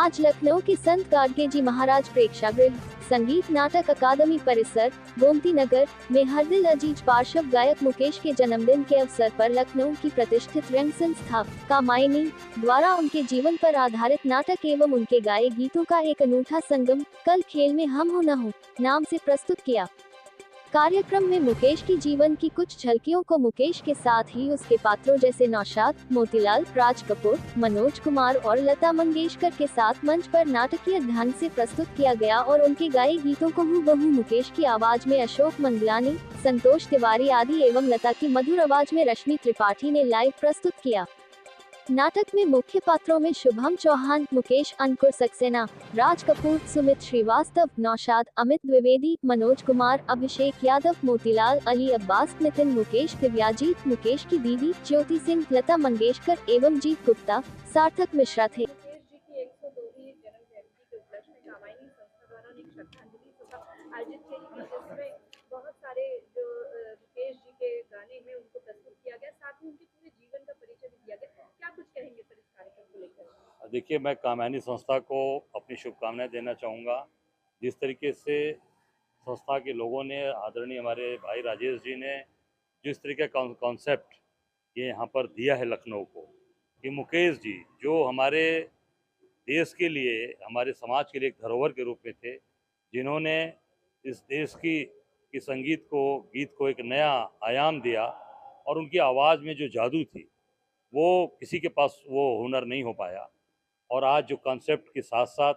आज लखनऊ के संत गाडगे जी महाराज प्रेक्षागृह संगीत नाटक अकादमी परिसर गोमती नगर में हर दिल अजीज पार्श्व गायक मुकेश के जन्मदिन के अवसर पर लखनऊ की प्रतिष्ठित रंग संस्था कामायनी द्वारा उनके जीवन पर आधारित नाटक एवं उनके गाए गीतों का एक अनूठा संगम कल खेल में हम हो न हो नाम से प्रस्तुत किया। कार्यक्रम में मुकेश की जीवन की कुछ झलकियों को मुकेश के साथ ही उसके पात्रों जैसे नौशाद, मोतीलाल, राज कपूर, मनोज कुमार और लता मंगेशकर के साथ मंच पर नाटकीय ढंग से प्रस्तुत किया गया और उनके गाए गीतों को हूबहू मुकेश की आवाज में अशोक मंगलानी, संतोष तिवारी आदि एवं लता की मधुर आवाज में रश्मि त्रिपाठी ने लाइव प्रस्तुत किया। नाटक में मुख्य पात्रों में शुभम चौहान, मुकेश, अंकुर सक्सेना, राज कपूर, सुमित श्रीवास्तव, नौशाद, अमित द्विवेदी, मनोज कुमार, अभिषेक यादव, मोतीलाल, अली अब्बास, नितिन, मुकेश, दिव्याजीत, मुकेश की दीदी, ज्योति सिंह, लता मंगेशकर एवं जीत गुप्ता, सार्थक मिश्रा थे। बहुत सारे जो मुकेश जी के गाने हैं उनको प्रस्तुत किया गया, साथ ही उनके पूरे जीवन का परिचय भी दिया गया। क्या कुछ कहेंगे सर इस कार्यक्रम को लेकर? देखिए, मैं कामायनी संस्था को अपनी शुभकामनाएं देना चाहूँगा। जिस तरीके से संस्था के लोगों ने, आदरणीय हमारे भाई राजेश जी ने जिस तरीके का कॉन्सेप्ट ये यहाँ पर दिया है लखनऊ को, कि मुकेश जी जो हमारे देश के लिए, हमारे समाज के लिए एक धरोहर के रूप में थे, जिन्होंने इस देश की संगीत को, गीत को एक नया आयाम दिया, और उनकी आवाज़ में जो जादू थी वो किसी के पास वो हुनर नहीं हो पाया। और आज जो कॉन्सेप्ट के साथ साथ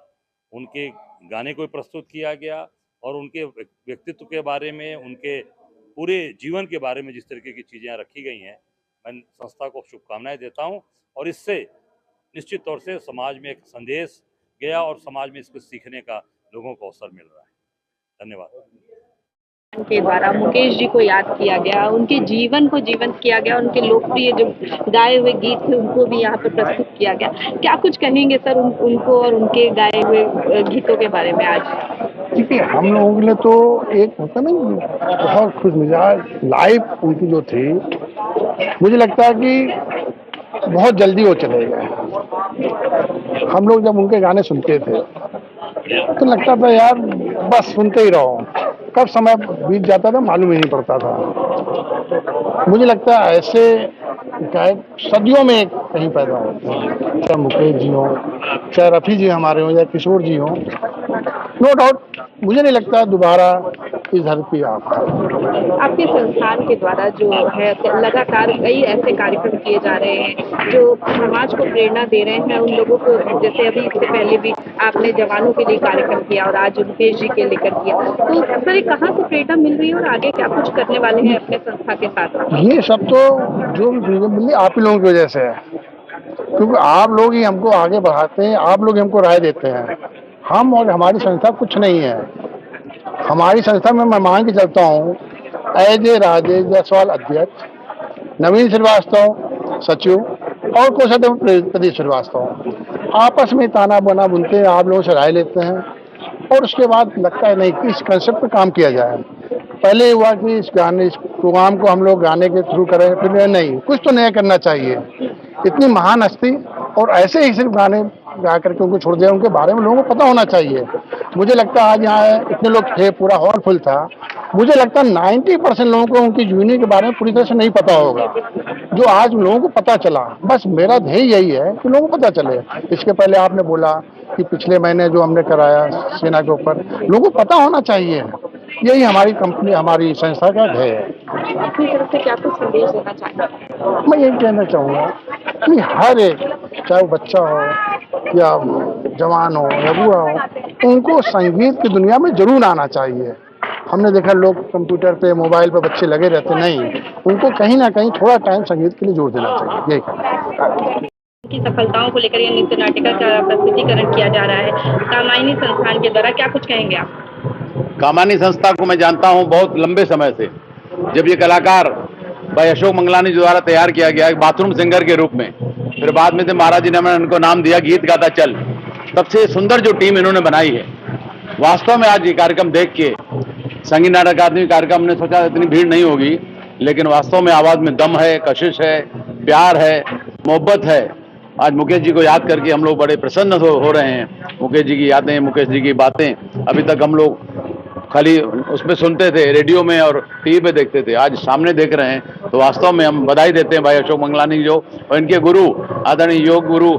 उनके गाने को प्रस्तुत किया गया और उनके व्यक्तित्व के बारे में, उनके पूरे जीवन के बारे में जिस तरीके की चीज़ें रखी गई हैं, मैं संस्था को शुभकामनाएं देता हूं। और इससे निश्चित तौर से समाज में एक संदेश गया और समाज में इसको सीखने का लोगों को अवसर मिल रहा है। धन्यवाद। के द्वारा मुकेश जी को याद किया गया, उनके जीवन को जीवंत किया गया, उनके लोकप्रिय जो गाए हुए गीत थे उनको भी यहाँ पर प्रस्तुत किया गया। क्या कुछ कहेंगे सर उनको और उनके गाए हुए गीतों के बारे में? आज देखिए, हम लोगों के लिए तो एक होता ना बहुत खुश मिजाज लाइफ उनकी जो थी, मुझे लगता है कि बहुत जल्दी वो चले गए। हम लोग जब उनके गाने सुनते थे तो लगता था यार बस सुनते ही रहो, कब समय बीत जाता था मालूम ही नहीं पड़ता था। मुझे लगता है ऐसे गायक सदियों में एक कहीं पैदा होते हैं, चाहे मुकेश जी हो, चाहे रफ़ी जी हमारे हों, या किशोर जी हों। नो डाउट मुझे नहीं लगता दोबारा इस धरती आपके संस्थान के द्वारा जो है लगातार कई ऐसे कार्यक्रम किए जा रहे हैं जो समाज को प्रेरणा दे रहे हैं उन लोगों को। जैसे अभी इससे पहले भी आपने जवानों के लिए कार्यक्रम किया और आज मुकेश जी के लेकर किया, तो सर कहाँ से प्रेरणा मिल रही है और आगे क्या कुछ करने वाले हैं अपने संस्था के साथ? ये सब तो जो प्रेरणा मिली आप ही लोगों की वजह से है, क्योंकि आप लोग ही हमको आगे बढ़ाते हैं, आप लोग हमको राय देते हैं। हम और हमारी संस्था कुछ नहीं है। हमारी संस्था में मैं मान के चलता हूँ एज ए राजेश जायसवाल अध्यक्ष, नवीन श्रीवास्तव सचिव और कोषाध्यक्ष प्रदीप श्रीवास्तव आपस में ताना बना बुनते हैं, आप लोगों से राय लेते हैं और उसके बाद लगता है नहीं कि इस कंसेप्ट पर काम किया जाए। पहले हुआ कि इस प्रोग्राम को हम लोग गाने के थ्रू करें, फिर नहीं, कुछ तो नया करना चाहिए। इतनी महान हस्ती और ऐसे ही सिर्फ गाने गा करके उनको छोड़ दिया, उनके बारे में लोगों को पता होना चाहिए। मुझे लगता है आज यहाँ इतने लोग थे, पूरा हॉल फुल था, मुझे लगता है 90% लोगों को उनकी जीवनी के बारे में पूरी तरह से नहीं पता होगा, जो आज लोगों को पता चला। बस मेरा ध्येय यही है कि लोगों को पता चले। इसके पहले आपने बोला कि पिछले महीने जो हमने कराया सेना के ऊपर, लोगों को पता होना चाहिए। यही हमारी कंपनी, हमारी संस्था का ध्येय है। अपनी तरफ से क्या कुछ संदेश देना चाहेंगे? मैं यही कहना चाहूँगा कि हर एक, चाहे वो बच्चा हो या जवान हो या बूढ़ा हो, उनको संगीत की दुनिया में जरूर आना चाहिए। हमने देखा लोग कंप्यूटर पे, मोबाइल पे बच्चे लगे रहते, नहीं, उनको कहीं ना कहीं थोड़ा टाइम संगीत के लिए जोर देना चाहिए। यही कहना की सफलताओं को लेकर ये नृत्य नाटिका का प्रस्तुतिकरण किया जा रहा है कामायनी संस्थान के द्वारा, क्या कुछ कहेंगे आप? कामायनी संस्था को मैं जानता हूं बहुत लंबे समय से। जब ये कलाकार भाई अशोक मंगलानी द्वारा तैयार किया गया एक बाथरूम सिंगर के रूप में, फिर बाद में से महाराज जी ने उनको नाम दिया गीत गाता चल, तब से सुंदर जो टीम इन्होंने बनाई है, वास्तव में आज ये कार्यक्रम देख के संगीत नाटक अकादमी कार्यक्रम ने सोचा इतनी भीड़ नहीं होगी, लेकिन वास्तव में आवाज में दम है, कशिश है, प्यार है, मोहब्बत है, आज मुकेश जी को याद करके हम लोग बड़े प्रसन्न हो रहे हैं। मुकेश जी की यादें, मुकेश जी की बातें अभी तक हम लोग खाली उसमें सुनते थे, रेडियो में और टीवी पे देखते थे, आज सामने देख रहे हैं तो वास्तव में हम बधाई देते हैं भाई अशोक मंगलानी जो और इनके गुरु आदरणीय योग गुरु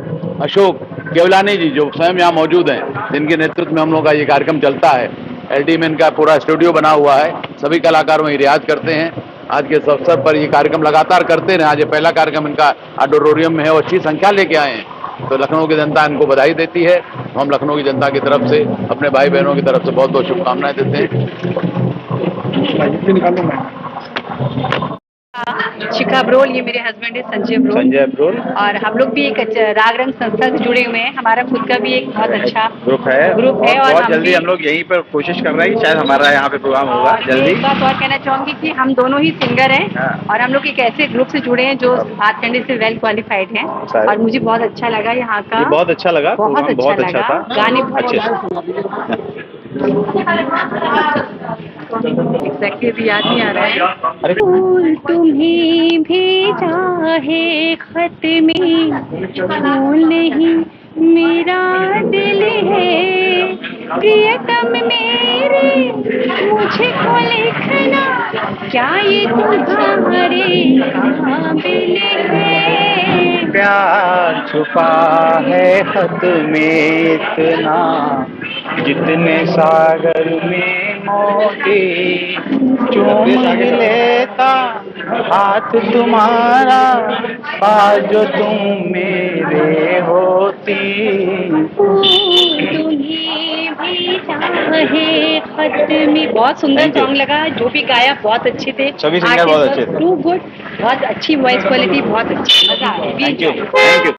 अशोक केवलानी जी जो स्वयं यहाँ मौजूद हैं, जिनके नेतृत्व में हम लोग का ये कार्यक्रम चलता है। एलडी में इनका पूरा स्टूडियो बना हुआ है, सभी कलाकार वहीं रियाज करते हैं। आज के इस अवसर पर ये कार्यक्रम लगातार करते रहे। आज ये पहला कार्यक्रम इनका ऑडिटोरियम में है और अच्छी संख्या लेके आए हैं, तो लखनऊ की जनता इनको बधाई देती है। हम लखनऊ की जनता की तरफ से अपने भाई बहनों की तरफ से बहुत बहुत शुभकामनाएं देते हैं। शिखा अब्रोल, ये मेरे हस्बैंड है संजय अब्रोल और हम लोग भी एक राग रंग संस्था से जुड़े हुए हैं। हमारा खुद का भी एक बहुत अच्छा ग्रुप है और बहुत जल्दी हम लोग यहीं पर कोशिश कर रहे हैं कि शायद हमारा यहाँ पे प्रोग्राम होगा जल्दी। एक बात और कहना चाहूंगी कि हम दोनों ही सिंगर हैं और हम लोग एक ऐसे ग्रुप से जुड़े हैं जो भातखंडे से वेल क्वालिफाइड हैं और मुझे बहुत अच्छा लगा यहाँ का, बहुत अच्छा लगा, बहुत अच्छा था, गाने अच्छे एग्जैक्टली अभी याद नहीं आ रहा है। फूल तुम्हें भेजा है खत में, फूल नहीं मेरा दिल है, प्रियतम मेरे मुझे को लिखना, क्या ये तुम्हारे काबिल है। प्यार छुपा है खत में इतना, जितने सागर में मोती, चूम लेता हाथ तुम्हारा, आज जो तुम मेरे होती। तुम्हें भी चाहे खत में, बहुत सुंदर सॉन्ग लगा, जो भी गाया बहुत अच्छे थे, सभी सिंगर बहुत अच्छे थे, टू गुड, बहुत अच्छी वॉइस क्वालिटी, बहुत अच्छी, मजा आया। Thank you.